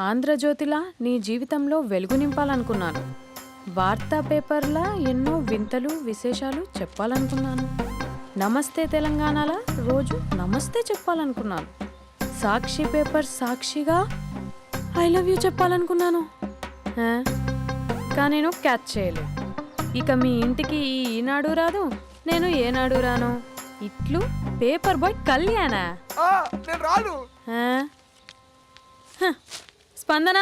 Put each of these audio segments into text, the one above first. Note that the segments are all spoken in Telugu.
ఆంధ్రజ్యోతిలా నీ జీవితంలో వెలుగు నింపాలనుకున్నాను. వార్తా పేపర్లా ఎన్నో వింతలు విశేషాలు చెప్పాలనుకున్నాను. నమస్తే తెలంగాణలా రోజు నమస్తే చెప్పాలనుకున్నాను. సాక్షి పేపర్ సాక్షిగా ఐ లవ్ యూ చెప్పాలనుకున్నాను. కానీ నేను క్యాచ్ చేయలేదు. ఇక మీ ఇంటికి ఈనాడు రాదు, నేను ఏనాడు రాను. ఇట్లు పేపర్ బాయ్ కళ్యాణా? స్పందన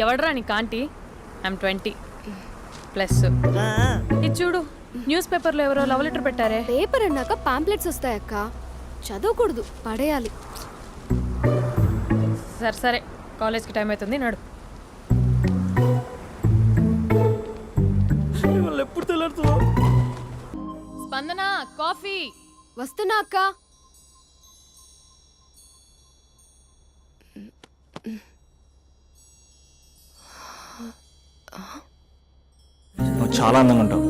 ఎవడరా నీ కాంటీ? ఐమ్ 20+. ఇది చూడు, న్యూస్ పేపర్లో ఎవరో లవ్ లెటర్ పెట్టారే. పేపర్ అన్నాక పాంప్లెట్స్ వస్తాయక్క, చదవకూడదు, పడేయాలి. సరే సరే, కాలేజ్కి టైం అవుతుంది, నడు. ఎప్పుడు తెల్లారుతుందో. స్పందన, కాఫీ. వస్తున్నా అక్క. నువ్వు చాలా అందంగా ఉంటావు.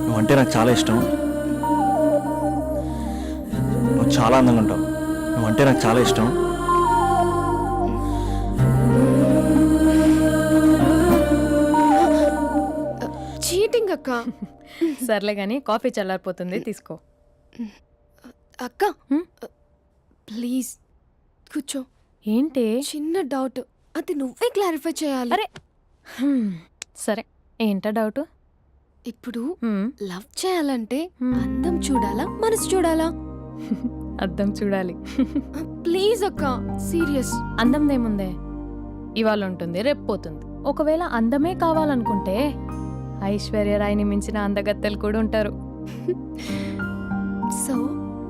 నువ్వంటే నాకు చాలా ఇష్టం. నువ్వు చాలా అందంగా ఉంటావు. నువ్వంటే నాకు చాలా ఇష్టం. చీటింగ్ అక్క. సర్లే కానీ కాఫీ చల్లారిపోతుంది, తీసుకో. అక్క ప్లీజ్ కూర్చో. ఏంటి? చిన్న డౌట్, అది నువ్వే క్లారిఫై చేయాలి. అరే సరే, ఏంటా డౌట్? ఇప్పుడు లవ్ చేయాలంటే అందం చూడాలా, మనసు చూడాలా? అద్దం చూడాలి. ప్లీజ్ అక్క, సీరియస్. అందందేముందే, ఇవాళ ఉంటుంది, రేపు పోతుంది. ఒకవేళ అందమే కావాలనుకుంటే ఐశ్వర్యరాయ్ని మించిన అందగత్తెలు కూడా ఉంటారు. సో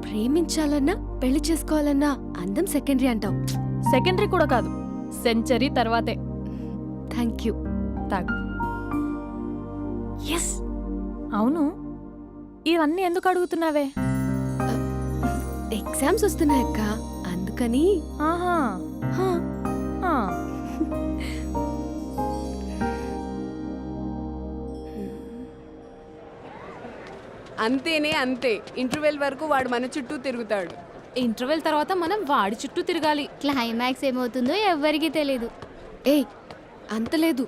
ప్రేమించాలన్నా పెళ్లి చేసుకోవాలన్నా అందం సెకండరీ అంటావు? సెకండరీ కూడా కాదు, సెంచరీ తర్వాతే. Thank you. తాగు. ఎస్. అవును, ఇవన్నీ ఎందుకు అడుగుతున్నావే? ఎగ్జామ్స్ వస్తున్నాయక్క, అందుకని. ఆహా. అంతేనే అంతే. ఇంటర్వెల్ వరకు వాడు మన చుట్టూ తిరుగుతాడు. ఇంటర్వెల్ తర్వాత మనం వాడి చుట్టూ తిరగాలి. క్లైమాక్స్ ఏమవుతుందో ఎవ్వరికీ తెలీదు. ఏయ్ అంత లేదు,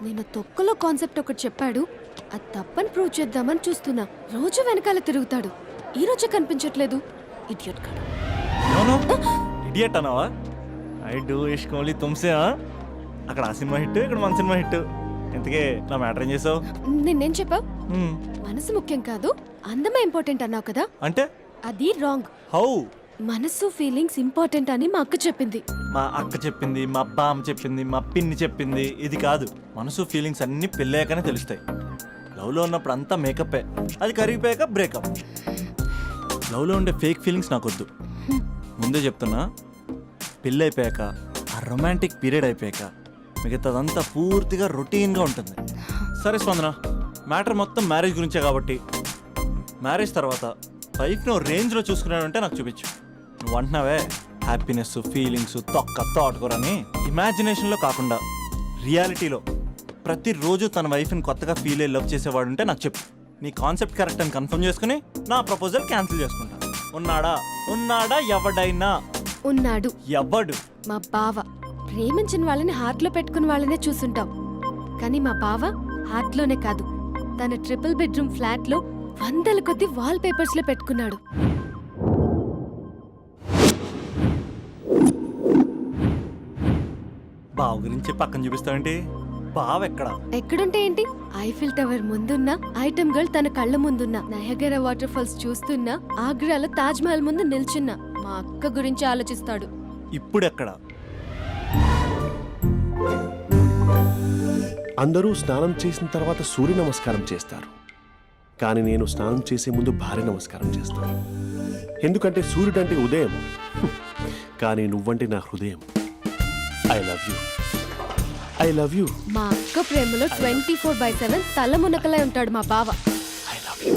నేను తొక్కలో కాన్సెప్ట్ ఒకటి చెప్పాడు, అది తప్పని ప్రూవ్ చేద్దామని చూస్తున్నా. రోజు వెనకాల తిరుగుతాడు, ఈ రోజే కనిపించట్లేదు. ఇడియట్ కాడు. ఇడియట్ అన్నావా? ఐ డూ ఇష్క్ ఓన్లీ తుమ్సే. అక్కడ ఆ సినిమా హిట్, ఇక్కడ మన సినిమా హిట్. ఇంతకే నా మ్యాటర్ ఏం చేసావు? నిన్నేం చెప్పావు? మనసు ముఖ్యం కాదు, అందమే ఇంపార్టెంట్ అన్నావు కదా. అంటే అది రాంగ్. హౌ? మనసు ఫీలింగ్స్ ఇంపార్టెంట్ అని మా అక్క చెప్పింది. మా అక్క చెప్పింది, మా బామ్మ చెప్పింది, మా పిన్ని చెప్పింది. ఇది కాదు, మనసు ఫీలింగ్స్ అన్ని పెళ్ళాకనే తెలుస్తాయి. లవ్లో ఉన్నప్పుడు అంతా మేకప్పే, అది కరిగిపోయాక బ్రేకప్. లవ్లో ఉండే ఫేక్ ఫీలింగ్స్ నాకొద్దు. ముందే చెప్తున్నా, పెళ్ళి అయిపోయాక, ఆ రొమాంటిక్ పీరియడ్ అయిపోయాక మిగతాదంతా పూర్తిగా రొటీన్గా ఉంటుంది. సరే స్పందన, మ్యాటర్ మొత్తం మ్యారేజ్ గురించే కాబట్టి మ్యారేజ్ తర్వాత లైఫ్ని రేంజ్లో చూసుకున్నాడంటే నాకు చూపించు. నువ్వు అంటున్నావే హ్యాపీనెస్, ఫీలింగ్స్, తోటకూరని. ఇమాజినేషన్లో కాకుండా రియాలిటీలో ప్రతిరోజు తన వైఫ్ని కొత్తగా ఫీల్ అయ్యి లవ్ చేసేవాడు ఉంటే నాకు చెప్పు. నీ కాన్సెప్ట్ కరెక్ట్ అని కన్ఫర్మ్ చేసుకుని నా ప్రపోజల్ క్యాన్సిల్ చేసుకుంటా. ఉన్నాడా ఎవడైనా? ఉన్నాడు. ఎవడు? మా బావ. ప్రేమించిన వాళ్ళని హార్ట్లో పెట్టుకున్న వాళ్ళనే చూసుంటాం, కానీ మా బావ హార్ట్లోనే కాదు, తన ట్రిపుల్ బెడ్రూమ్ ఫ్లాట్లో వందల కొద్ది వాల్ పేపర్స్ లో పెట్టుకున్నాడు. బావ గురించి పక్కన చూపిస్తావేంటి? బావ ఎక్కడ? ఎక్కడుంటే ఏంటి? ఐఫిల్ టవర్ ముందున్న ఐటమ్ గర్ల్ తన కళ్ళ ముందున్న నయగరా వాటర్ ఫాల్స్ చూస్తున్నా ఆగ్రాలో తాజ్ మహల్ ముందు నిల్చున్నా మా అక్క గురించి ఆలోచిస్తాడు. ఇప్పుడు ఎక్కడ? అందరూ స్నానం చేసిన తర్వాత సూర్య నమస్కారం చేస్తారు, కానీ నేను స్నానం చేసే ముందు భార్య నమస్కారం చేస్తాను. ఎందుకంటే సూర్యుడు అంటే ఉదయం, కానీ నువ్వంటే నా హృదయం. I love you, I love you, మా అక్క ప్రేమలో 24/7 తల మునకలై ఉంటాడు మా బావ. I love you.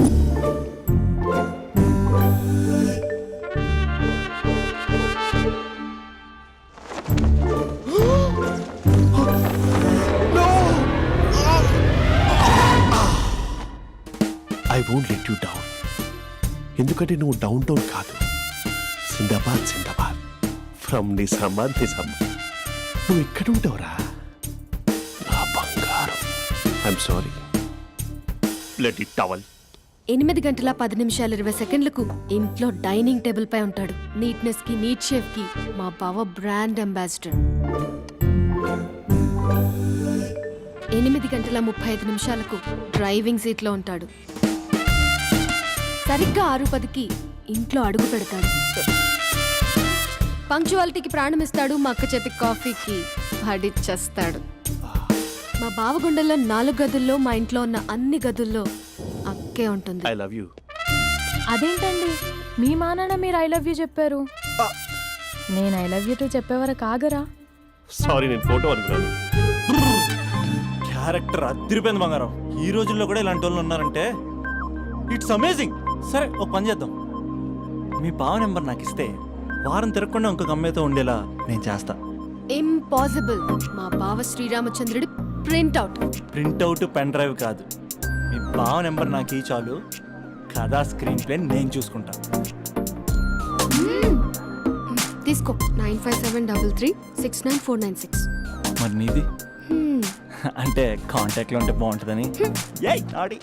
I won't let you down. ఎందుకంటే నువ్వు డౌన్ టౌన్ కాదు, సిందాబాద్ సిందాబాద్, ఫ్రమ్ నిజామాబాద్ నిజామాబాద్. నువ్వు ఇక్కడ ఉంటావురా నా బంగారం. I'm sorry, let it towel. 8 గంటల 10 నిమిషాలు 20 సెకండ్లకు ఇంట్లో డైనింగ్ టేబుల్ పై ఉంటాడు. నీట్నెస్ కి నీట్ షేఫ్ కి మా బావ బ్రాండ్ అంబాసిడర్. 8 గంటల 35 నిమిషాలకు డ్రైవింగ్ సీట్ లో ఉంటాడు. సరిగ్గా 6:10కి ఇంట్లో అడుగు పెడతాడు. పంక్చువాలిటీకి ప్రాణం ఇస్తాడు. మా అక్క చేతి కాఫీకి పడిచ్చేస్తాడు. మా బావ గుండెల్లో 4 గదుల్లో మా ఇంట్లో ఉన్న అన్ని గదుల్లో అక్కే ఉంటుంది. I love you. అదేంటండి మీ మానాన్న మీరు ఐ లవ్ యూ చెప్పారు, నేను ఐ లవ్ యూ టు చెప్పేవరకు ఆగరా? సారీ, నేను ఫోటో అనుకున్నాను. క్యారెక్టర్ అదిరిపోయింది బంగారం. ఈ రోజుల్లో కూడా ఇలాంటి వాళ్ళు ఉన్నారంటే ఇట్స్ అమేజింగ్. సరే ఒక పని చేద్దాం, మీ బావ నెంబర్ నాకు ఇస్తే వారం తిరగకుండా ఇంకొక అమ్మాయితో ఉండేలా నేను చేస్తా. ఇంపాసిబుల్. మా బావ శ్రీరామచంద్రుడి ప్రింట్అవుట్. ప్రింట్అవుట్ పెన్ డ్రైవ్ కాదు, మీ బావ నెంబర్ నాకు ఈ చాలు. కథా స్క్రీన్ ప్లే నేను చూసుకుంటా. తీసుకో 9573369496. మరి నీది? అంటే కాంటాక్ట్లో ఉంటే బాగుంటుందని. ఏయ్ ఆడి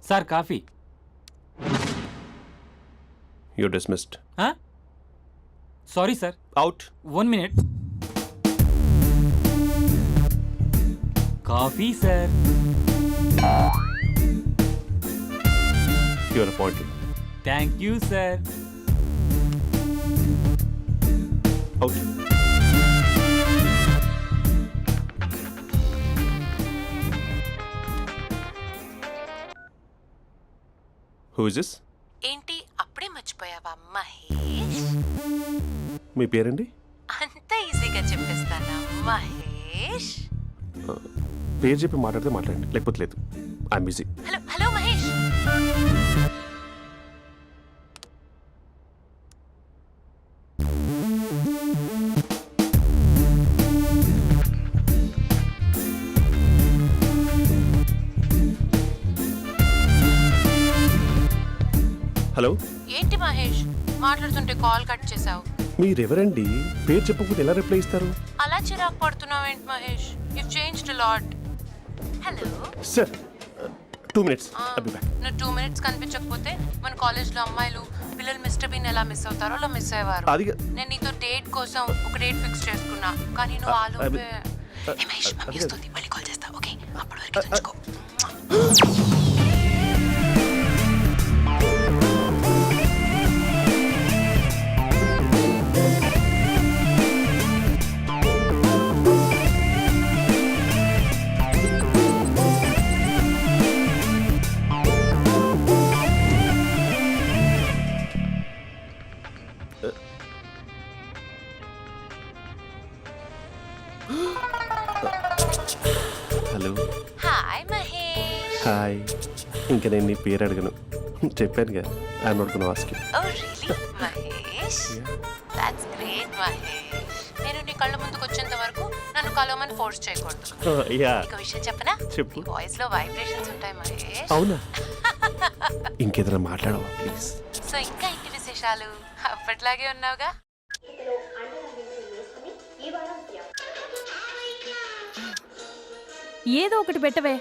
sir coffee. You dismissed. Sorry sir, out. 1 minute. Coffee sir. You are appointed. Thank you sir. Out. Who is this? ఏంటి అప్పుడే మర్చిపోయావా మహేష్? మీ పేరండి? అంత ఈజీగా చెప్పేస్తానా మహేష్? పేరు చెప్పి మాట్లాడితే మాట్లాడండి, లేకపోతే లేదు. I'm busy. Hello hello Mahesh. Hello. ఏంటి మహేష్ మాట్లాడుతుంటే కాల్ కట్ చేసావు? మీరెవరండి? పేరు చెప్పకపోతే ఎలా రిప్లై ఇస్తారు? అలా చిరాకు పడుతున్నావేంటి Mahesh? You changed a lot. Hello sir 2 minutes. I'll be back. నువ్వు 2 minutes కనిపించకపోతే మన కాలేజ్లో అమ్మాయిలు పిల్లలు మిస్టర్ బీన్ ఎలా మిస్ అవుతారో అలా మిస్ అయ్యేవారు. అది నేను నీతో డేట్ కోసం ఒక డేట్ ఫిక్స్ చేసుకున్నా, కానీ నువ్వు ఆలోపే. ఏ మహేష్ మమ్మీ వస్తుంది, మళ్ళీ కాల్ చేస్తా. ఓకే, అప్పటి వరకు ఉంచుకో. హలో. హాయ్ మహేష్. హాయ్. ఇంకా నేను నీ పేరు అడగను, చెప్పాను కదా. I'm not gonna ask you. Oh really Mahesh? That's great Mahesh. నేను నీ కళ్ళ ముందుకు వచ్చేంత వరకు నా నన్ను కలవమని ఫోర్స్ చేయకూడదు. యా నీకు విషయం చెప్పనా? చెప్పు. నీ వాయిస్ లో వైబ్రేషన్స్ ఉంటాయి మహేష్. అవునా? ఇంకేదైనా మాట్లాడవా ప్లీజ్? సో ఇంకా ఇంటి విశేషాలు అప్పట్లాగే ఉన్నావుగా. ఏదో ఒకటి పెట్టవే.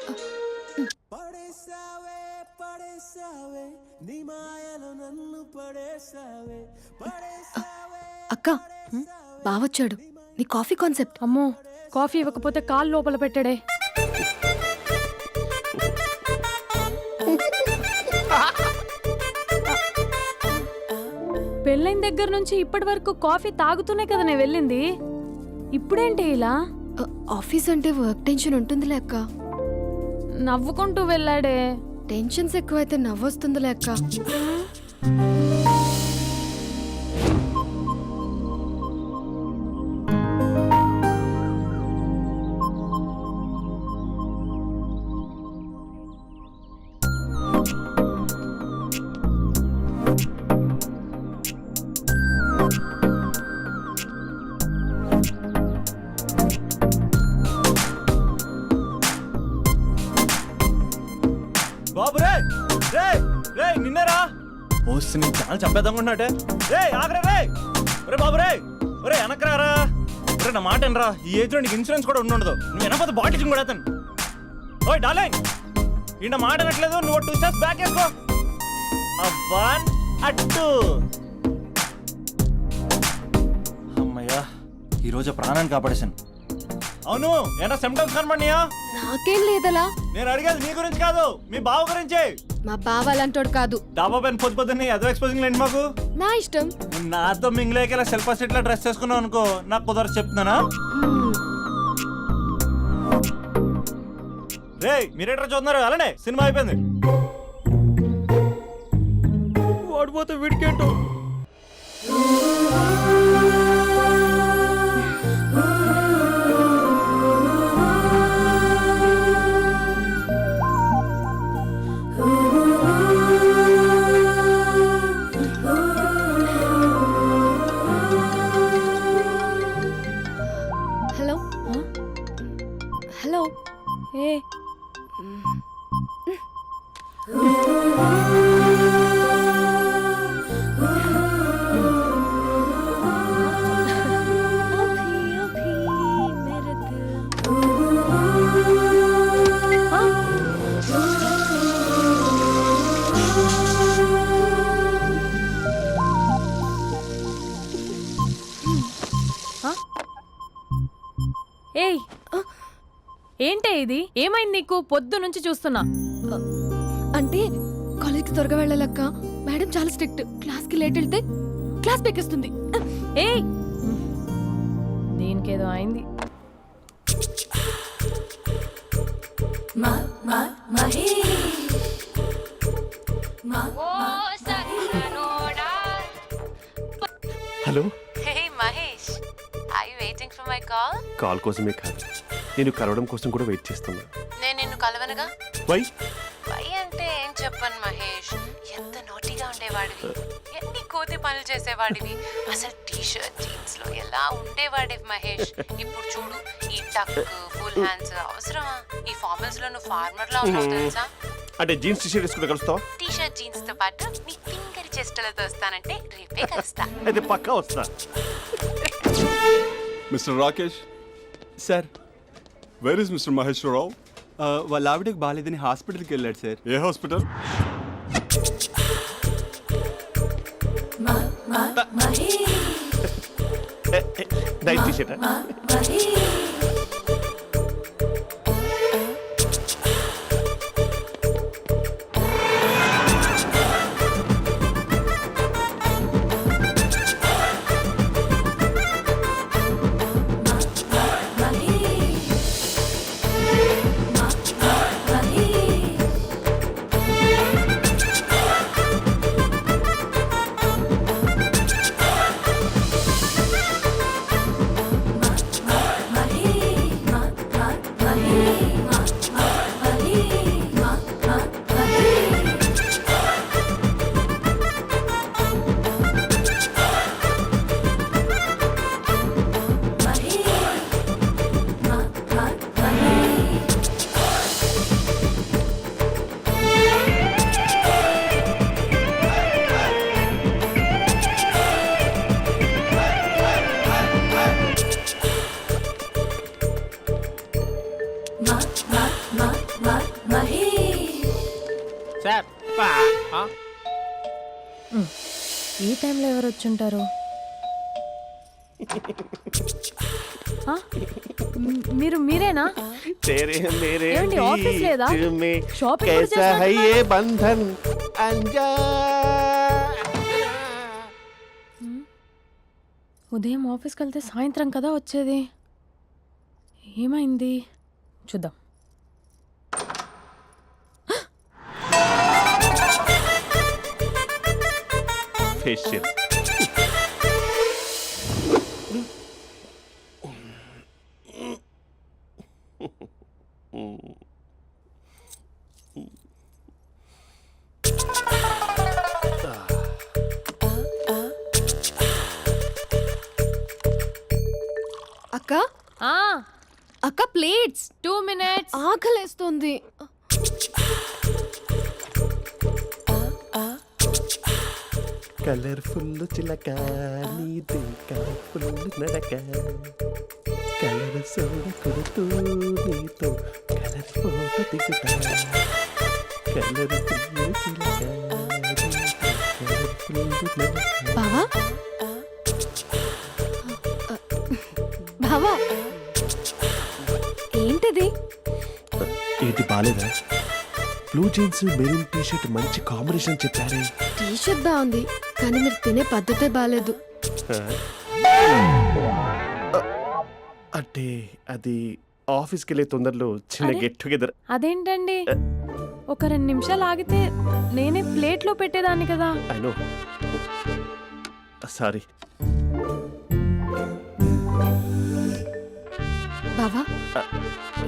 అక్క బావొచ్చాడు. నీ కాఫీ కాన్సెప్ట్. అమ్మో, కాఫీ ఇవ్వకపోతే కాలు లోపల పెట్టడే. పెళ్ళైన దగ్గర నుంచి ఇప్పటి వరకు కాఫీ తాగుతూనే కదా నేను వెళ్ళింది. ఇప్పుడేంటి ఇలా? ఆఫీస్ అంటే వర్క్ టెన్షన్ ఉంటుందిలే అక్క. నవ్వుకుంటూ వెళ్ళాడే. టెన్షన్స్ ఎక్కువైతే నవ్వొస్తుందిలే అక్క. బాబు రే రే రే నిన్నరా వస్తే నీ ఛానల్ చంపేద్దామన్నట్టే. రే ఆగరా రే. ఒరే బాబు రే, ఒరే వెనకరారా. ఒరే నా మాట అనరా, ఈ ఏజ్ లో నీకు ఇన్సూరెన్స్ కూడా ఉండదు. నువ్వు వెనకపోతే బాటిల్ కూడా అతను. ఓయ్ డార్లింగ్, ఈ నా మాట అనట్లేదు. నువ్వు 2 స్టెప్స్ బ్యాక్ వేసుకో. 1 2. అమ్మయ్యా, ఈరోజు ప్రాణాన్ని కాపాడేశాను. అవును, ఏనా సిమ్టమ్స్ కనబడినాయా? నాకేం లేదలా. నేను అడిగేది మీ గురించి కాదు, మీ బావ గురించి. మా బావ అలాంటోడు కాదు. డాబా పైన పొద్దున్నే అదో ఎక్స్పోజింగ్ లేండి మాకు. నా ఇష్టం. నువ్వు నాతో మింగిలేక సెల్ఫా సెట్ లా డ్రెస్ చేసుకున్నావు అనుకో, నాకు కుదరదు చెప్తున్నానా? రే మీరేట్రా చూస్తున్నారు? అలానే సినిమా అయిపోయింది. ఓడిపోతే వీడికేంటో. Hello hello. ఏ ఏయ్, ఏంటే ఇది? ఏమైంది నీకు? పొద్దు నుంచి చూస్తున్నా. అంటే కాలేజ్కి త్వరగా వెళ్ళాలక్క. మేడం చాలా స్ట్రిక్ట్. క్లాస్కి లేట్ వెళ్తే క్లాస్ పెక్కిస్తుంది. ఏయ్, దీనికేదో అయింది. Hello. Hey Mahesh, are you waiting for my call? Call కోసమే కాదు, నేను కలవడం కోసం కూడా వెయిట్ చేస్తున్నా. నేను నిన్ను కలవనుగా. వై? వై అంటే ఏం చెప్పను మహేష్, ఎంత నోటిగా ఉండేవాడివి, ఎన్ని కోతి పనులు చేసేవాడివి, అసలు టీషర్ట్ జీన్స్ లో ఎలా ఉండేవాడివి మహేష్. ఇప్పుడు చూడు, ఈ టక్ ఫుల్ హ్యాండ్స్ అవసరమా? ఈ ఫార్మల్స్ లో నువ్వు ఫార్మర్ లా ఉన్నావు తెలుసా? అంటే జీన్స్ టీషర్ట్ వేసుకుని కలుస్తావా? టీషర్ట్ జీన్స్ తో పాటు నీ ఫింగర్ చెస్టలతో వస్తానంటే రేపే కలుస్తా. అయితే పక్కా వస్తా. Mister Rakesh, sir, where is mister Maheshwararao? వాళ్ళ ఆవిడకి బాగాలేదని హాస్పిటల్కి వెళ్ళాడు సార్. ఏ హాస్పిటల్? Night t-shirt. ఈ టైంలో ఎవరు వచ్చుంటారు? ఆ? మీరేనా? तेरे मेरे ఏమండి, ఆఫీస్ లేదా? बीच में షాపింగ్ కూడా कैसा है చేస్తున్నారు? ये बंधन अंजा ఉదయం ఆఫీస్కి వెళ్తే సాయంత్రం కదా వచ్చేది. ఏమైంది చూద్దాం. फेशियल అక్క ఆ, అక్క ప్లేట్స్ 2 minutes. ఆకలేస్తుంది. కలర్ఫుల్ చిలక నీది కలర్ఫుల్ నడక కలర్ సోడ కొడుతూ నీతో కలర్ ఫోటో దిగుతా కలర్ఫుల్ చిలక కలర్ఫుల్ నడక. బావా బావా ఏంటిది? ఏంటి బాలేదా? Blue jeans maroon T shirt మంచి కాంబినేషన్ చెప్పారే. టీ షర్ట్ బాగుంది కానీ మీరు తినే పద్ధతే బాగాలేదు. అంటే అది ఆఫీస్కి వెళ్ళే తొందరలో చిన్న అరే. Get together. అదేంటండి, ఒక 2 నిమిషాలు ఆగితే నేనే ప్లేట్లో పెట్టేదాన్ని కదా. I know, sorry. బావా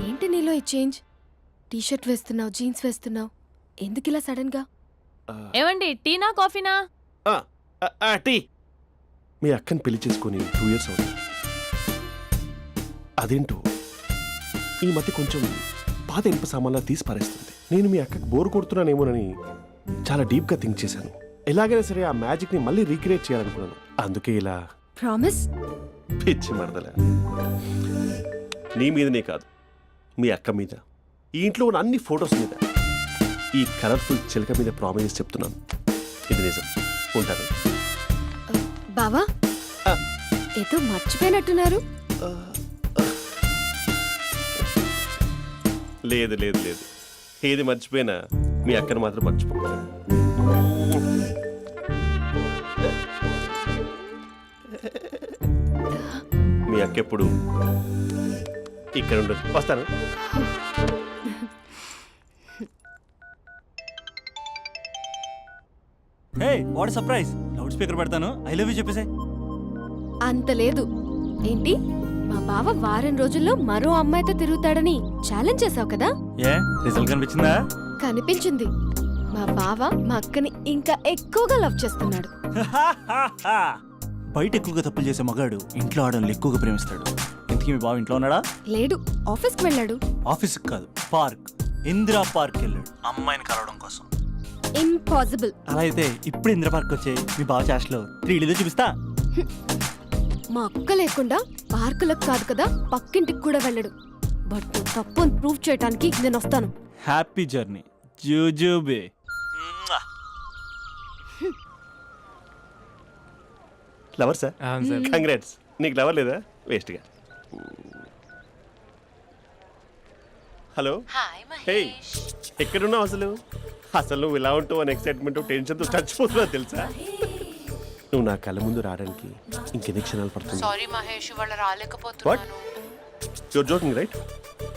ఏంటి నీలో ఈ చేంజ్? టీ షర్ట్ వేస్తున్నావు, జీన్స్ వేస్తున్నావు, ఎందుకు ఇలా సడన్ గా? ఏమండి, టీనా కాఫీనా? టీ. మీ అక్కని పెళ్లి చేసుకుని 2 years అవుతుంది. అదేంటో ఈ మధ్య కొంచెం పాత ఇనుప సామాన్లా తీసి పారేస్తుంది. నేను మీ అక్కకి బోర్ కొడుతున్నానేమోనని చాలా డీప్గా థింక్ చేశాను. ఎలాగైనా సరే ఆ మ్యాజిక్ని మళ్ళీ రీక్రియేట్ చేయాలనుకున్నాను. అందుకే ఇలా ప్రామిస్? పిచ్చి మరదల. నీ మీదనే కాదు, మీ అక్క మీద, ఈ ఇంట్లో ఉన్న అన్ని ఫొటోస్ మీద, ఈ కలర్ఫుల్ చిలక మీద ప్రామిస్ చెప్తున్నాను. ఇది నిజం. ఉంటాను. బావా ఆ. ఏదో మర్చిపోయినట్టున్నారు. లేదు లేదు లేదు, ఏది మర్చిపోయినా మీ అక్కను మాత్రం మర్చిపో. మీ అక్క ఎప్పుడు ఇక్కడ ఉండదు. వస్తాను. హే, వాట్ సర్ప్రైజ్! లౌడ్ స్పీకర్ పెడతాను, ఐ లవ్ యూ చెప్పేసే. అంత లేదు. ఏంటి, మా బావ వారం రోజుల్లో మరో అమ్మాయితో తిరుగుతాడని ఛాలెంజ్ చేసావు కదా? ఏ రిజల్ట్ కనిపించిందా? కనిపించింది. మా బావ మా అక్కని ఇంకా ఎక్కువగా లవ్ చేస్తున్నాడు. బయట ఎక్కువగా తప్పులు చేసే మగాడు ఇంట్లో ఆడవాళ్ళు ఎక్కువగా ప్రేమిస్తాడు. ఇంతకీ మీ బావ ఇంట్లో ఉన్నాడా? లేడు, ఆఫీస్కి వెళ్ళాడు. ఆఫీస్కి కాదు, పార్క్, ఇందిరా పార్క్ వెళ్ళాడు అమ్మాయిని కలవడం కోసం. ఇంపాసిబుల్. అలా అయితే ఇప్పుడు ఇందిరా పార్క్ వచ్చే మీ బావ చాష్లో 3Dలో చూపిస్తా. మా అక్క లేకుండా పార్కులకు కాదు కదా, పక్కింటికి కూడా వెళ్ళడు. బట్ నువ్వు తప్పు అని ప్రూవ్ చేయడానికి నేను వస్తాను. హ్యాపీ జర్నీ జూజూబే. Lover sir, congrats. నీకు లవర్ లేదా? వేస్ట్గా. హలో. Hi hey, Mahesh. ఎక్కడున్నావు అసలు? అసలు నువ్వు ఇలా ఉంటావు అని ఎక్సైట్మెంట్ టెన్షన్తో చచ్చిపోతున్నా తెలుసా? నువ్వు నా కళ్ళ ముందు రావడానికి ఇంకెన్ని క్షణాలు పడుతుంది? సారీ మహేష్, ఇవాళ రాలేకపోతున్నాను. Your joking right?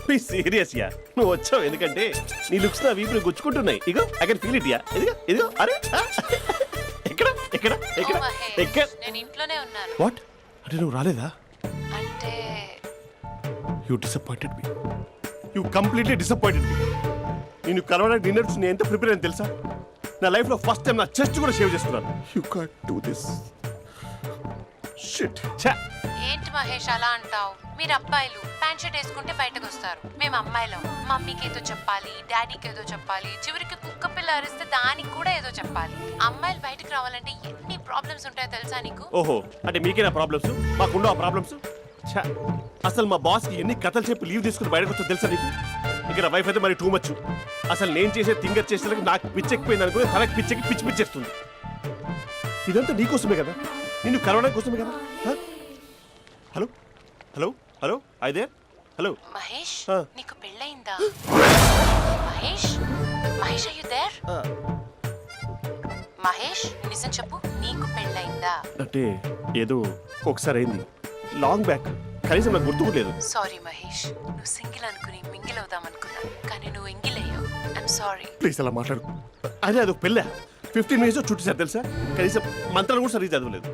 Please serious yeah. నువ్వు వచ్చావు ఎందుకంటే నీ లుక్స్ నా వీపుని గుచ్చుకుంటున్నాయి. ఇగో I can feel it yeah. ఇదిగో ఇదిగో. అరే ఎక్కడ ఎక్కడ ఎక్కడ ఓ మహేష్, ఎక్కడ? నేను ఇంట్లోనే ఉన్నాను. వాట్ అంటే నువ్వు రాలేదా? అంటే you disappointed me. You completely disappointed me. నేను కలవడానికి డిన్నర్స్ నేను ఎంత ప్రిపేర్ అని తెలుసా? నా లైఫ్లో ఫస్ట్ టైం నా చెస్ట్ కూడా షేవ్ చేసుకున్నాను. You can't do this. Shit. ఛా. ఏంటి మహేష్ అలా అంటావు? మీరు అబ్బాయిలు ప్యాంట్ షర్ట్ వేసుకుంటే బయటకు వస్తారు. మేము అమ్మాయిలం, మమ్మీకి ఏదో చెప్పాలి, డాడీకి ఏదో చెప్పాలి, చివరికి కుక్క పిల్ల అరిస్తే దానికి కూడా ఏదో చెప్పాలి. అమ్మాయిలు బయటకు రావాలంటే ఎన్ని ప్రాబ్లమ్స్ ఉంటాయో తెలుసా నీకు? ఓహో, అంటే మీకేనా ప్రాబ్లమ్స్? మాకుండవు ఆ ప్రాబ్లమ్స్? ఛా. అసలు మా బాస్కి ఎన్ని కథలు చెప్పి లీవ్ తీసుకుని బయటకు వస్తుందో తెలుసా నీకు? ఇక్కడ వైఫ్ అయితే మరి టూ మచ్. అసలు నేను చేసే థింగర్ చేసేందుకు నాకు పిచ్చెక్కిపోయింది అనుకుని తనకి పిచ్చెక్కి పిచ్చి పిచ్చేస్తుంది. ఇదంతా నీకోసమే కదా, నిన్ను కరోనా కోసమే కదా. హ? హలో హలో హలో అయితే హలో. మహేష్ ఆ. నీకు పెళ్ళయిందా? Mahesh Mahesh are you there? మహేష్ నిజం చెప్పు, నీకు పెళ్ళయిందా? అంటే ఏదో ఒకసారి అయింది, లాంగ్ బ్యాక్, కనీసం నాకు గుర్తు కూడా లేదు. సారీ మహేష్, నువ్వు సింగిల్ అనుకుని మింగిల్ అవుదాం అనుకున్నా, కానీ నువ్వు ఎంగిల్ అయ్యావు. I'm sorry. ప్లీజ్ అలా మాట్లాడు. అదే అదొక పెళ్ళ 15 మినిట్స్ చుట్టేసారు తెలుసా, కనీసం మంత్రాలు కూడా సరిగ్గా చదవలేదు,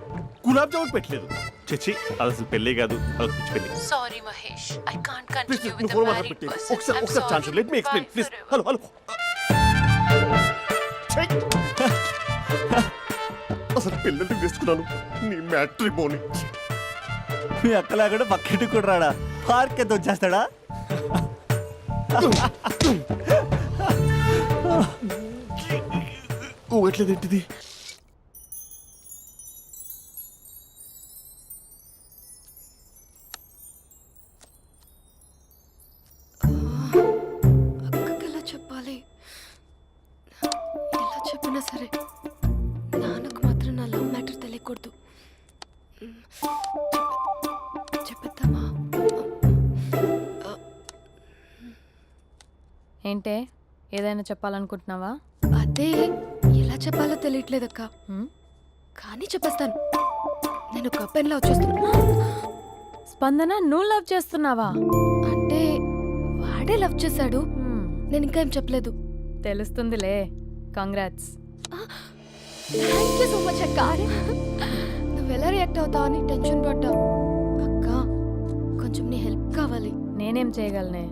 గులాబ్ జామున్ పెట్టలేదు. చచ్చి అది అసలు పెళ్ళే కాదు, అదొక పిచ్చి పెళ్ళి. Sorry Mahesh, I can't please continue నువ్వు విత్ ఫోన్ ద మాత్రం మ్యారీడ్ పెట్టి పర్సన్. ఒకసారి chance let me explain please. Hello hello. అసలు పిల్లల్ని తీసుకున్నాను నీ మ్యాట్రీ బోని. మీ అక్కలాగా పక్కింటి కూడా రాడా, పార్క్ ఎంత వచ్చేస్తాడా? ఎట్లేదేంటిది? అక్కకి ఎలా చెప్పాలి? ఎలా చెప్పినా సరే నాన్నకు మాత్రం నా లవ్ మ్యాటర్ తెలియకూడదు. చెప్పేద్దామా? ఏంటే ఏదైనా చెప్పాలనుకుంటున్నావా? అదే ఎలా చెప్పాలో తెలియట్లేదక్క, హ్మ్? కానీ చెప్పేస్తాను. నేను ఒక అబ్బాయిని లవ్ చేస్తున్నా. స్పందన, నువ్వు లవ్ చేస్తున్నావా? అంటే వాడే లవ్ చేశాడు, హ్మ్, నేను ఇంకా ఏం చెప్పలేదు. తెలుస్తుందిలే. Congrats. Thank you so much అక్క. నువ్వు ఎలా రియాక్ట్ అవుతావు అని టెన్షన్ పడ్డావు. అక్క కొంచెం నీ హెల్ప్ కావాలి. నేనేం చేయగలనే?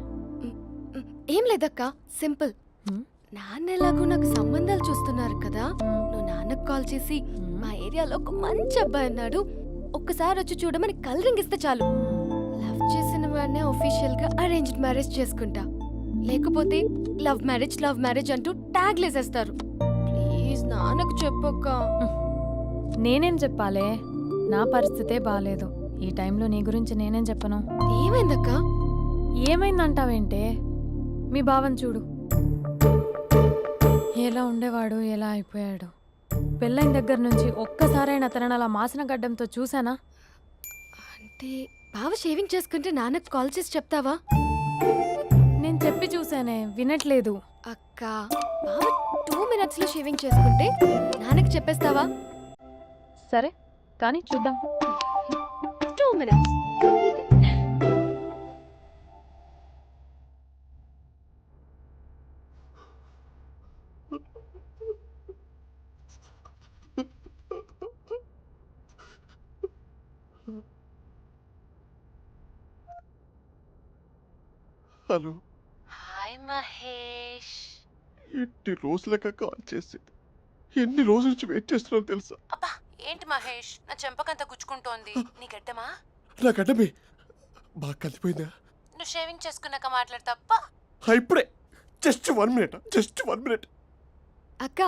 ఏం లేదక్క, సింపుల్. హ్మ్? నాన్న ఎలాగో నాకు సంబంధాలు చూస్తున్నారు కదా, నువ్వు నాన్నకు కాల్ చేసి మా ఏరియాలో ఒక మంచి అబ్బాయి అన్నాడు, ఒక్కసారి వచ్చి చూడమని కలరింగ్ ఇస్తే చాలు. లవ్ చేసిన వాడినే ఒఫీషియల్ గా అరేంజ్డ్ మ్యారేజ్ చేసుకుంటా. లేకపోతే లవ్ మ్యారేజ్ అంటూ ట్యాగ్ లేసేస్తారు. ప్లీజ్ నాన్నకు చెప్పక్క. నేనేం చెప్పాలే? నా పరిస్థితే బాలేదు. ఈ టైంలో నీ గురించి నేనేం చెప్పను? ఏమైందక్క? ఏమైందంటావేంటే? మీ భావం చూడు, ఎలా ఉండేవాడు, ఎలా అయిపోయాడు. పెళ్ళైన దగ్గర నుంచి ఒక్కసారైనా తనని అలా మాసిన గడ్డంతో చూసానా? అంటే బావ షేవింగ్ చేసుకుంటే నాన్నకు కాల్ చేసి చెప్తావా? నేను చెప్పి చూసానే, వినట్లేదు. అక్క బావ 2 minutes లో షేవింగ్ చేసుకుంటే నాన్నకి చెప్పేస్తావా? సరే కానీ చూద్దాం. 2 minutes. హలో. హాయ్ మహేష్. ఎన్ని రోజులక కాల్ చేసింది, ఎన్ని రోజుల నుంచి వెయిట్ చేస్తున్నావు తెలుసా? అబ్బా ఏంటి మహేష్, నా చెంపకంత గుచ్చుకుంటోంది. నీ గడ్డమా? నా గడ్డమే బాగా కలిపోయిందా? నువ్వు షేవింగ్ చేసుకున్నాక మాట్లాడతాప్పా. ఇప్పుడే జస్ట్ 1 minute, జస్ట్ 1 minute. అక్క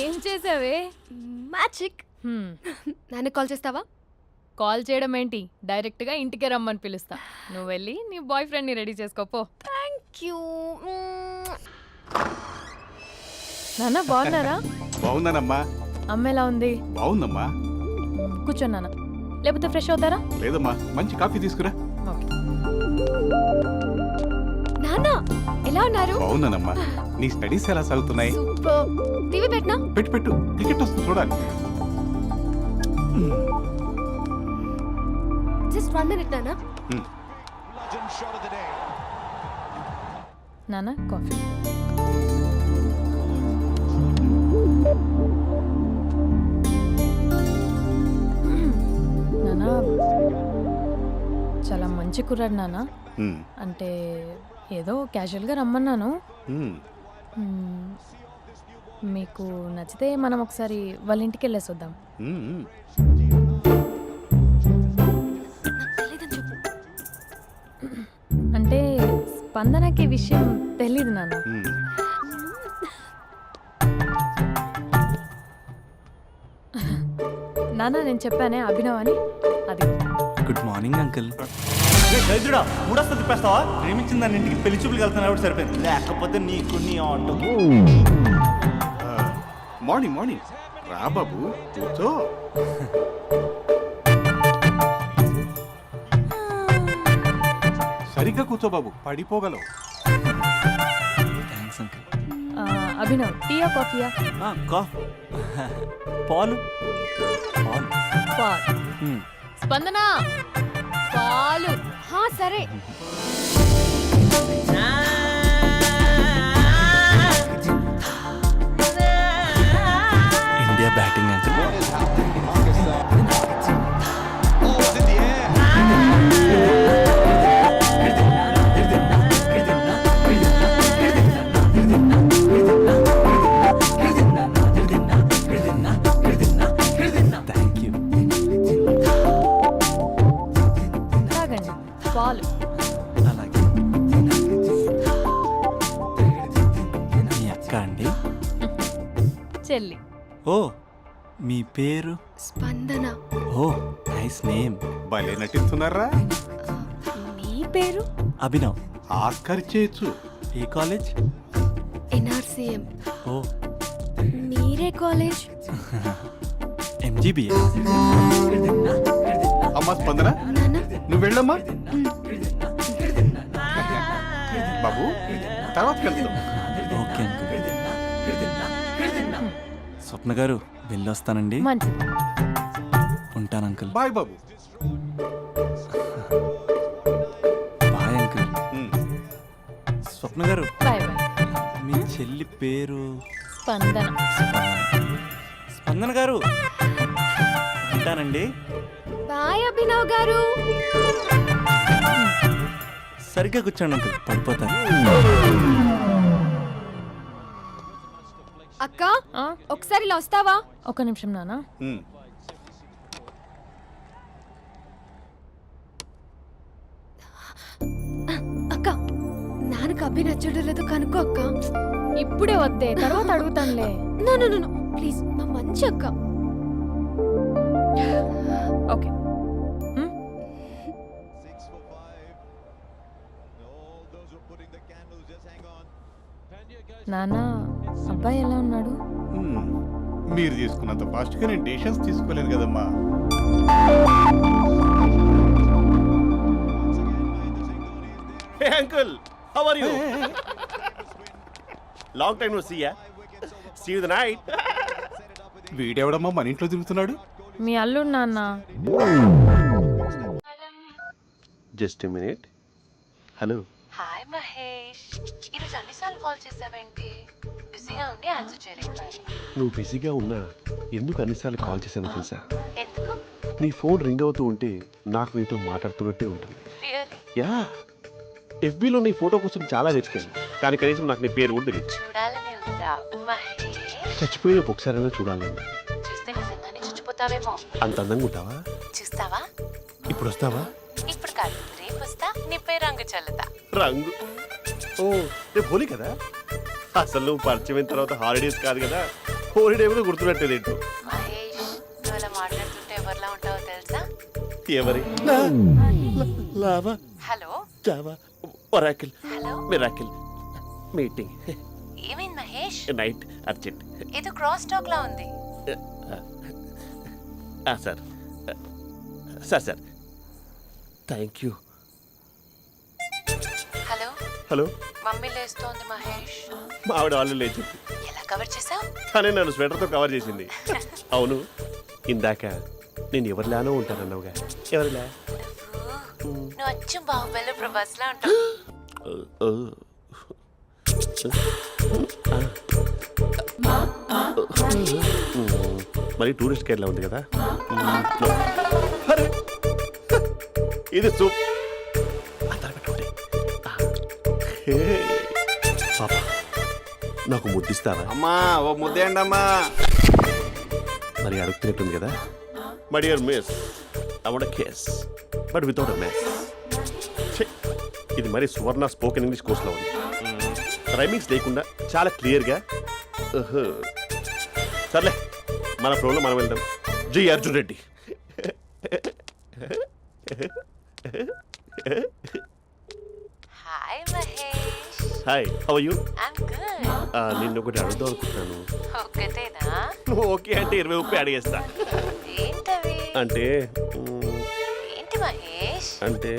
ఏం చేసావే? మ్యాజిక్. నాన్నకు కాల్ చేస్తావా? కాల్ చేయడం ఏంటి, డైరెక్ట్గా ఇంటికే రమ్మని పిలుస్తా. నువ్వు వెళ్ళి నీ బాయ్ ఫ్రెండ్ని రెడీ చేసుకోపో. Thank you. నాన్న బాగున్నారా? బాగున్నానమ్మా. అమ్మ ఎలా ఉంది? బాగుందమ్మా. కూర్చోను నాన్న, లేకపోతే ఫ్రెష్ అవుతారా? లేదమ్మా, మంచి కాఫీ తీసుకురా. ఓకే. నాన్న ఎలా ఉన్నారు? బాగున్నానమ్మా. నీ స్టడీస్ ఎలా సాగుతున్నాయి? సూపర్. టీవీ పెట్టనా? పెట్టు, క్రికెట్ వస్తుంది చూడాలి. జస్ట్ 1 minute నాన్న. నాన్న కాఫీ. నాన్న చాలా మంచి కుర్రాడు నాన్న. అంటే ఏదో క్యాజువల్గా రమ్మన్నాను. మీకు నచ్చితే మనం ఒకసారి వాళ్ళ ఇంటికి వెళ్ళేసి వద్దాం. అంటే స్పందనకి విషయం తెలీదు నాన్న. నాన్న నాన్న నేను చెప్పానే అభినవ్ అని అది గుడ్ మార్నింగ్ అంకుల్. దరిద్రుడా మూడొస్తా తిప్పేస్తావా? ప్రేమించిన దాని ఇంటికి పెళ్లి చూపులు వెళ్తున్నా సరిపోయింది, లేకపోతే నీకు నీ ఆటోకి. మార్నింగ్ మార్నింగ్ రా బాబు కూర్చో. సరిగ్గా కూర్చో బాబు, పడిపోగలవు. Thanks uncle. అభినవ్ టీయా కాఫీయా? పాలు పాలు. పాల్. స్పందన పాలు. హా సరే. India batting uncle. Thank you. తాగండి పాలు. అలాగే. మీ అక్క అండి? చెల్లి. ఓ మీ పేరు? స్పందన. ఓ నైస్ నేమ్. భలే నటిస్తున్నారా? మీ పేరు? అభినవ్. ఆస్కర్ చేయొచ్చు. ఏ కాలేజ్? ఎన్ఆర్సీఎం. ఓ మీరే కాలేజ్? ఎంజీబీఏ. అమ్మా స్పందన, నాన్న. నువ్వు వెళ్ళమ్మా. బాబు తర్వాత కలుద్దాం. Okay uncle. స్వప్న గారు వెళ్ళొస్తానండి. మంచిది. ఉంటాను అంకుల్. బాయ్ బాబు. Bye uncle. ఉమ్. స్వప్న గారు బాయ్ బాయ్. మీ చెల్లి పేరు? స్పందన. స్పందన గారు ఉంటానండి. బాయ్ అభినవ్ గారు. సరిగ్గా కూర్చోండి అంకుల్, పడిపోతాను. అక్క ఒకసారి ఇలా వస్తావా? ఒక నిమిషం నాన్న. ఉమ్. అక్క నాన్నకు అభి నచ్చడం లేదో కనుక్కో అక్క. ఇప్పుడే వద్దే, తర్వాత అడుగుతానులే. నో నో నో ప్లీజ్, మా మంచి అక్క. ఓకే. నాన్న అబ్బాయి ఎలా ఉన్నాడు? ఉమ్. మీరు తీసుకున్నంత ఫాస్ట్గా నేను డెసిషన్స్ తీసుకోలేను కదమ్మా. Hey uncle, how are you? Long time no see ya. See you the night. వీడెవడమ్మా మన ఇంట్లో తిరుగుతున్నాడు? మీ అల్లుడు నాన్న. Just a minute. Hello. Hi Mahesh, ఈరోజు అన్నిసార్లు కాల్ చేసావేంటి? బిజీగా ఉండి ఆన్సర్ చేయలేకపోయాను. నువ్వు బిజీగా ఉన్నా ఎందుకు అన్నిసార్లు కాల్ చేశానో తెలుసా? ఎందుకు? నీ ఫోన్ రింగ్ అవుతూ ఉంటే నాకు నీతో మాట్లాడుతున్నట్టే ఉంటుంది. రియల్లీ? యా, ఎఫ్బీలో నీ ఫోటో కోసం చాలా వెతికాను, కానీ కనీసం నాకు నీ పేరు కూడా తెలియదు. చూడాలని ఉందా మహేష్? చచ్చిపోయిన ఒకసారైనా చూడాలి. చూస్తే నిజంగానే చచ్చిపోతావేమో. అంత అందంగా ఉంటావా? చూస్తావా? ఇప్పుడు వస్తావా? ఇప్పుడు కాదు, రేపు వస్తా, నీపై రంగు చల్లుతా. రంగు? ఓ రేపు హోలీ కదా. అసలు నువ్వు పరిచయం అయిన తర్వాత హాలిడేస్ కాదు కదా, హోలిడే కూడా గుర్తున్నట్టేది ఏంటో. మహేష్, నువ్వు అలా మాట్లాడుతుంటే ఎవరిలా ఉంటావో తెలుసా? ఎవరి? Lava, hello Java, Oracle, hello, miracle, meeting, ఏమైంది మహేష్? Night, urgent. ఏదో క్రాస్ టాక్ లా ఉంది. Sir sir sir thank you. Hello hello, mummy లేస్తోంది మహేష్. మా ఆవిడ వాళ్ళు లేచి ఎలా కవర్ చేసావు? తనే నన్ను స్వెటర్తో కవర్ చేసింది. అవును, ఇందాక నేను ఎవరిలానో ఉంటానన్నావుగా, ఎవరిలా? నువ్వు అచ్చం బాహుబలి ప్రభాస్ లా ఉంటావు. మరి టూరిస్ట్ కేర్లా ఉంది కదా. అరే, ఇది సూప్. పాపా, నాకు ముద్దిస్తావా? అమ్మా ఓ ముద్దేయండి అమ్మా. మరి అడుగుతున్నట్టుంది కదా. My dear miss, I want kiss but without a mess. ఇది మరి సువర్ణ స్పోకెన్ ఇంగ్లీష్ కోర్స్లో ఉంది. రైమింగ్స్ లేకుండా చాలా క్లియర్గా. సర్లే, మన ఫ్లోలో మనం వెళ్దాం. జై Arjun Reddy. Hi Mahesh. Hi, how you? I'm good. నిన్ను ఒకటి అడుగుదాం అనుకుంటున్నాను. ఒకటేనా? నువ్వు ఓకే అంటే 20 రూపాయలు అడిగేస్తా. ఏంటవి? అంటే ఏంటి మహేష్? అంటే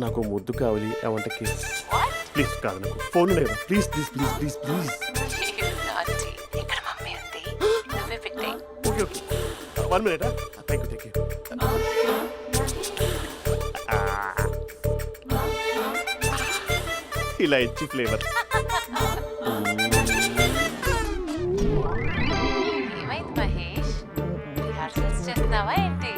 నాకు ముద్దు కావాలి. అవంటకి వాట్? ప్లీజ్ కాదు, నాకు ఫోన్ లేదు. Please please please please please. నాటి ఇక్కడ మమ్మీ ఉంది, నువ్వే పెట్టే. Okay okay, 1 minute. Thank you thank you. ఇలా ఇచ్చి ఫ్లేవర్. ఏమైంది మహేష్? రిహార్సల్స్ చేస్తున్నావా ఏంటి?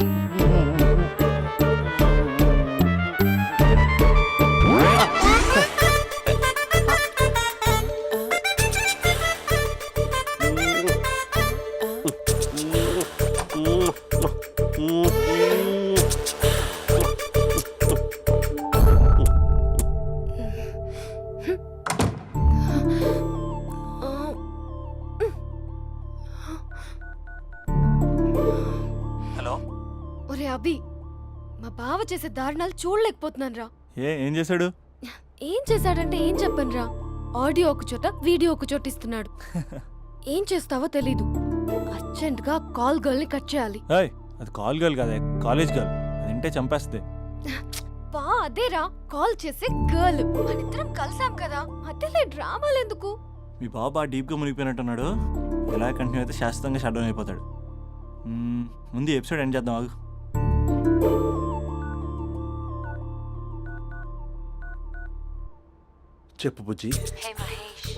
హలో. ఒరే అభి, మా బావ చేసే దారుణాలు చూడలేకపోతున్నాను రా. ఏం చేశాడు? ఏం చేశాడంటే ఏం చెప్పను రా. ఆడియో ఒక చోట, వీడియో ఒక చోట ఇస్తున్నాడు. ఏం చేస్తావో తెలీదు. అర్జెంట్ గా కాల్ గర్ల్ ని కట్ చేయాలి. ఏయ్, అది కాల్ గర్ల్ కాదే, కాలేజ్ గర్ల్. అది వింటే చంపేస్తుంది. బా అదేరా, కాల్ చేసే గర్ల్. మనిద్దరం కలిసాం కదా, మధ్యలో డ్రామాలు ఎందుకు? మీ బాబు బాగా డీప్గా మునిగిపోయినట్టున్నాడు. ఇలా కంటిన్యూ అయితే శాశ్వతంగా షట్ డౌన్ అయిపోతాడు. ముందు ఎపిసోడ్ ఎండ్ చేద్దాం ఆగు. చెప్పు బుజ్జి. హే మహేష్,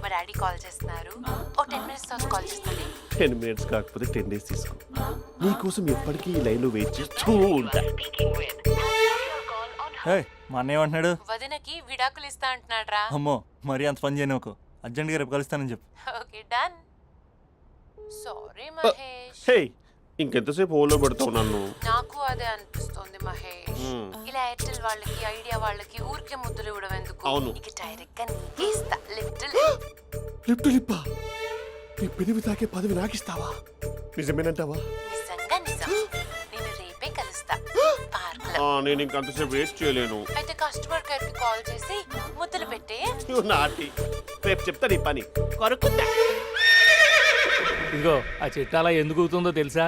మా డాడీ కాల్ చేస్తున్నారు. ఓ 10 minutes తర్వాత కాల్ చేస్తాను. 10 minutes కాకపోతే 10 days తీసుకో. నీకోసం ఎప్పటికీ ఈ లైన్లో వెయిట్ చేస్తూ ఉంటా. ఏయ్, మా అన్నయ్య ఏమంటున్నాడు? వదినకి విడాకులు ఇస్తా అంటున్నాడు రా. అమ్మో, మరీ అంత పని చేయను. ఒక అర్జెంట్గా రేపు కలుస్తానని చెప్పు. Okay done. సారీ మహేష్. హే, ఇంకెంతసేపు హోల్లో పెడతావు నన్ను? నాకు అదే అనిపిస్తుంది మహేష్. ఇలా ఎయిర్టెల్ వాళ్ళకి, ఐడియా వాళ్ళకి ఊరికే ముద్దులు ఇవ్వడం ఎందుకు? అవును. ఇక డైరెక్ట్ గా నీకే ఇస్తా. లిఫ్ట్ లిప్టు లిప్పా, నీ పెనివి తాకే పదవి నాకిస్తావా? నిజమేనంటావా? నిజంగా నిజం. నేను రేపే కలుస్తా పార్క్ లో. నేను ఇంకంతసేపు వేస్ట్ చేయలేను. అయితే కస్టమర్ కేర్ కి కాల్ చేసి ముద్దులు పెట్టే. నాటి రేపు చెప్తా నీ పని. కొరుకుందా. ఇదిగో ఆ చెట్టు అలా ఎందుకు అవుతుందో తెలుసా?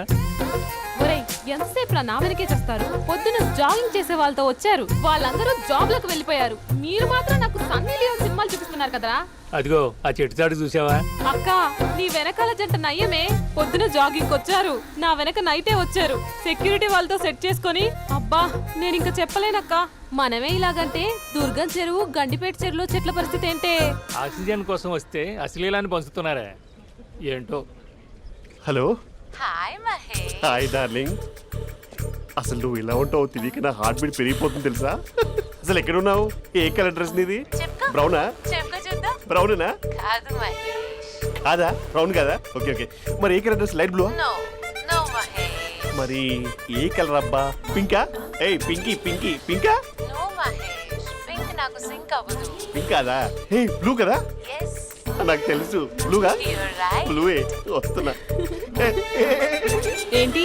ఒరేయ్, ఎంతసేపు నా వెనకే చేస్తారు? పొద్దున జాగింగ్ చేసే వాళ్ళతో వచ్చారు, వాళ్ళందరూ జాబ్లకు వెళ్ళిపోయారు. మీరు మాత్రం నాకు సన్నీ లియోన్ సినిమాలు చూపిస్తున్నారు కదరా. అదిగో ఆ చెట్టు చాటు చూసావా? అక్క, నీ వెనకాల జంట నయ్యమే. పొద్దున జాగింగ్ వచ్చారు, నా వెనక నైటే వచ్చారు. సెక్యూరిటీ వాళ్ళతో సెట్ చేసుకొని, అబ్బా నేను ఇంకా చెప్పలేనక్క. మనమే ఇలాగంటే దుర్గం చెరువు, గండిపేట చెరువులో చెట్ల పరిస్థితి ఏంటే? ఆక్సిజన్ కోసం వస్తే అశ్లీలాన్ని పంచుతున్నారా ఏంటో. Hello. Hi Mahesh. Hi darling. అసలు నువ్వు ఇలా ఉంటావు తెలియక నా హార్ట్ బీట్ పెరిగిపోతుంది తెలుసా? అసలు ఎక్కడున్నావు? ఏ కలర్ డ్రెస్ నీది? చెప్పుకో. బ్రౌనా? చెప్పుకో చూద్దాం. బ్రౌనేనా? కాదు మహేష్. కాదా? బ్రౌన్ కదా? Okay okay. మరి ఏ colour dress? Light blue? No no Mahesh. మరి ఏ కలర్ అబ్బా? పింకా? ఏయ్ పింకీ పింకీ పింకా? నో మహేష్, పింక్ నాకు సింక్ అవ్వదు. పింక్ కాదా? ఏ బ్లూ కదా? ఎస్, నాకు తెలుసు బ్లూగా. You're right. బ్లూవే వస్తున్నా. ఏంటి?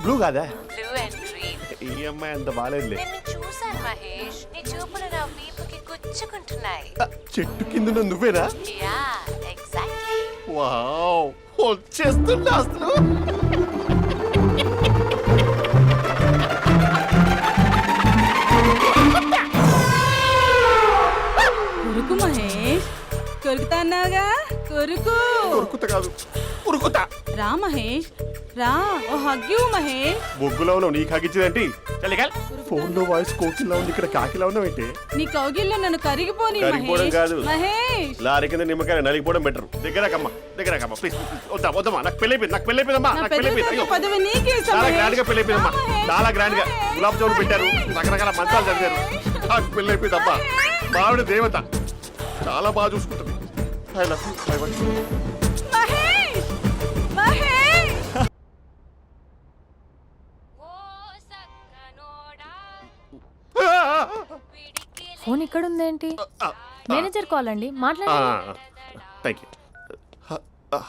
బ్లూ కాదా? Blue and green. ఈ అమ్మాయి అంత బాగాలేదులే. నిన్ను చూశాను మహేష్, నీ చూపులు నా వీపుకి గుచ్చుకుంటున్నాయి. చెట్టు కింద నువ్వేనా? Yeah exactly. వావ్, వచ్చేస్తున్నా అసలు. కొరుకు మహేష్, కొరుకుతా అన్నావుగా, కొరుకు. ఉరుకుత కాదు, ఉరుకుతా. రా మహేష్, రా. ఓ హగ్గు మహేష్. బొగ్గులో ఉన్నావు, నీకు హగిచ్చిందేంటి? ఫోన్ లో వాయిస్ కోకిలా ఉంది, ఇక్కడ కాకిలా ఉన్నావేంటి? నీ కౌగిల్లో నన్ను కరిగిపోని కరిగిపోవడం కాదు. మహేష్. లారీ కింద నిమ్మకాయ నలిగిపోవడం బెటర్. దగ్గరకమ్మా ప్లీజ్. వద్దమ్మా, నాకు పెళ్ళైపోయిందమ్మా. నాకు పెళ్ళైపోయింది. అయ్యో, పదవి నీకే ఇస్తా చాలా మహేష్. గ్రాండ్ గా పెళ్ళైపోయిందమ్మా. చాలా గ్రాండ్ గా గులాబ్ జామున్ పెట్టారు, రకరకాల మంచాలు చదివారు. నాకు పెళ్ళైపోయిందమ్మా. మావిడ దేవత, చాలా బాగా చూసుకుంటుంది. I love you. I want you. Mahesh, Mahesh. Phone ఇక్కడ ఉందేంటి? మేనేజర్ కాల్ అండి, మాట్లాడండి. Thank you.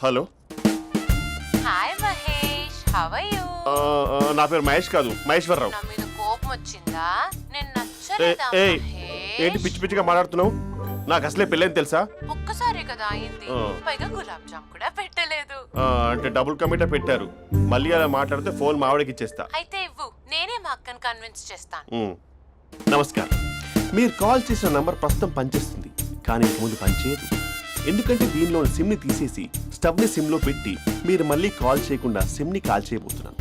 Hello. Hi how are you? నా పేరు మహేష్ కాదు, మహేశ్వరరావు. నా మీద కోపం వచ్చిందా? నేను ఏ- నచ్చలేదా ఏయ్, ఏంటి మహేష్? పిచ్చి పిచ్చిగా మాట్లాడుతున్నావు? నాకు అసలే పెళ్ళని తెలుసా? ఒక్కసారి కదా అయింది, ఆ. పైగా గులాబ్ జామ్ కూడా పెట్టలేదు. అంటే డబుల్ కమిటా పెట్టారు. మళ్ళీ అలా మాట్లాడితే ఫోన్ మావిడకి ఇచ్చేస్తా. అయితే ఇవ్వు, నేనే మా అక్కని కన్విన్స్ చేస్తాను. ఉమ్. నమస్కారం. మీరు కాల్ చేసిన నంబర్ ప్రస్తుతం పనిచేస్తుంది, కానీ ఇంక ముందు పనిచేయదు. ఎందుకంటే దీనిలో సిమ్ని తీసేసి స్టవ్ని సిమ్లో పెట్టి మీరు మళ్ళీ కాల్ చేయకుండా సిమ్ని కాల్ చేయబోతున్నాను.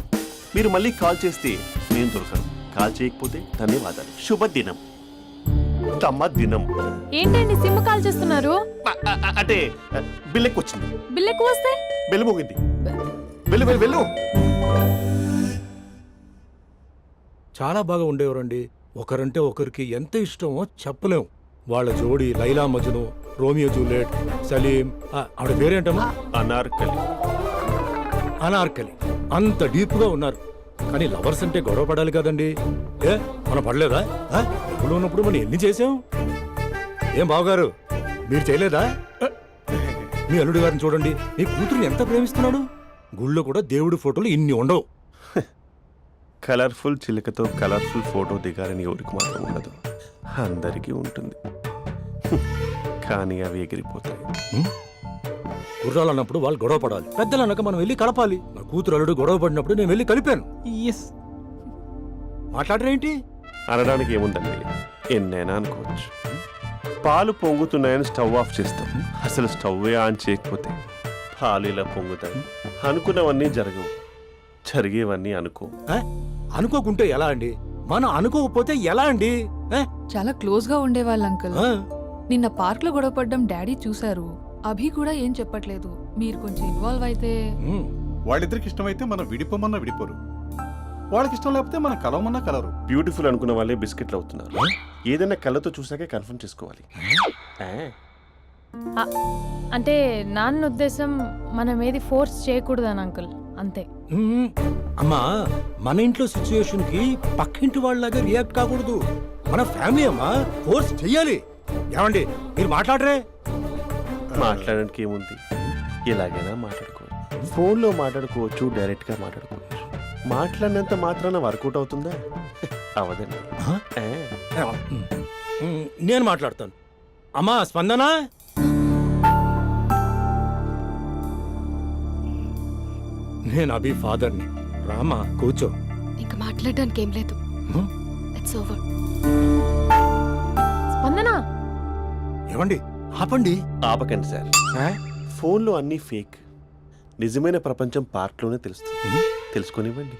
మీరు మళ్ళీ కాల్ చేస్తే నేను దొరకను, కాల్ చేయకపోతే ధన్యవాదాలు. శుభదినం. తమ దినం. ఏంటండి సిమ్ కాల్ చేస్తున్నారు? అంటే బిల్ ఎక్కువ వచ్చింది. బిల్ ఎక్కువ వస్తే బెల్లు మోగింది. వెళ్ళు వెళ్ళు వెళ్ళు. చాలా బాగా ఉండేవారండి. ఒకరంటే ఒకరికి ఎంత ఇష్టమో చెప్పలేం. వాళ్ళ జోడి లైలా మజ్ను, రోమియో జూలియట్, సలీం, ఆవిడ పేరేంటమ్మా? అనార్కలి. అనార్కలి. అంత డీప్ గా ఉన్నారు. కానీ లవర్స్ అంటే గొడవ పడాలి కదండి. ఏ మనం పడలేదా? డబ్బులు ఉన్నప్పుడు మనం ఎన్ని చేసాం? ఏం బావగారు, మీరు చేయలేదా? మీ అల్లుడి గారిని చూడండి, మీ కూతురుని ఎంత ప్రేమిస్తున్నాడు. గుళ్ళో కూడా దేవుడి ఫోటోలు ఇన్ని ఉండవు. కలర్ఫుల్ చిలుకతో కలర్ఫుల్ ఫోటో దిగాలని ఎవరికి మాత్రం ఉండదు, అందరికీ ఉంటుంది. కానీ అవి ఎగిరిపోతాయి. గుర్రాలు అన్నప్పుడు వాళ్ళు గొడవ పడాలి, పెద్దలు అన్నాక మనం వెళ్ళి కలపాలి. నా కూతురు అల్లుడు గొడవ పడినప్పుడు నేను వెళ్ళి కలిపాను. మాట్లాడరేంటి? అనడానికి ఏముందండి, ఎన్నైనా అనుకోవచ్చు. పాలు పొంగుతున్నాయని స్టవ్ ఆఫ్ చేస్తాం, అసలు స్టవ్వే ఆన్ చేయకపోతే పాలు ఇలా పొంగుతాయి. అనుకున్నవన్నీ జరగవు, జరిగేవన్నీ అనుకో. అనుకోకుంటే ఎలా అండి? మనం అనుకోకపోతే ఎలా అండి? చాలా క్లోజ్ గా ఉండేవాళ్ళు అంకుల్. ఆ? నిన్న పార్క్ లో గొడవ పడ్డం డాడీ చూశారు. అభి కూడా ఏం చెప్పట్లేదు. మీరు కొంచెం ఇన్వాల్వ్ అయితే. ఉమ్. వాళ్ళిద్దరికి ఇష్టమైతే మనం విడిపోమన్నా విడిపోరు, వాళ్ళకి ఇష్టం లేకపోతే మనం కలవమన్నా కలరు. బ్యూటిఫుల్ అనుకున్న వాళ్ళే బిస్కెట్లు అవుతున్నారు. ఏదైనా కళ్ళతో చూసాకే కన్ఫర్మ్ చేసుకోవాలి. అంటే నాన్న ఉద్దేశం మనం ఏది ఫోర్స్ చేయకూడదని అంకుల్, అంతే. ఉమ్. అమ్మా, మన ఇంట్లో సిచ్యుయేషన్ కి పక్కింటి వాళ్ళలాగా రియాక్ట్ కాకూడదు. మన ఫ్యామిలీ అమ్మా, ఫోర్స్ చెయ్యాలి. ఏమండి మీరు మాట్లాడరే? మాట్లాడడానికి ఏముంది, ఎలాగైనా మాట్లాడుకోవచ్చు. ఫోన్లో మాట్లాడుకోవచ్చు, డైరెక్ట్గా మాట్లాడుకోవచ్చు. మాట్లాడినంత మాత్రాన వర్కౌట్ అవుతుందా? అవదండి. నేను మాట్లాడతాను. అమ్మా స్పందన, నేను అభి ఫాదర్ని. రామా కూర్చో. ఇంకా మాట్లాడడానికి ఏం లేదు. It's over. స్పందన, ఏమండి ఆపండి. ఆపకండి సార్. ఫోన్లో అన్నీ ఫేక్, నిజమైన ప్రపంచం పార్క్లోనే తెలుస్తుంది. తెలుసుకొనివ్వండి.